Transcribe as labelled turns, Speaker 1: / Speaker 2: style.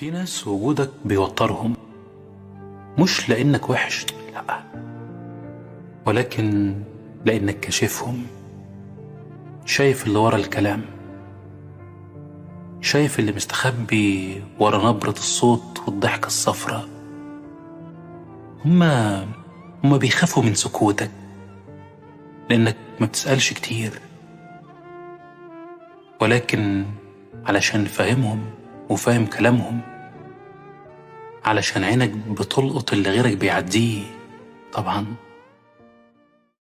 Speaker 1: في ناس وجودك بيوترهم، مش لأنك وحش، لأ، ولكن لأنك كاشفهم، شايف اللي ورا الكلام، شايف اللي مستخبي ورا نبرة الصوت والضحكة الصفراء. هما بيخافوا من سكوتك لأنك ما بتسألش كتير، ولكن علشان فاهمهم وفاهم كلامهم، علشان عينك بتلقط اللي غيرك بيعديه. طبعا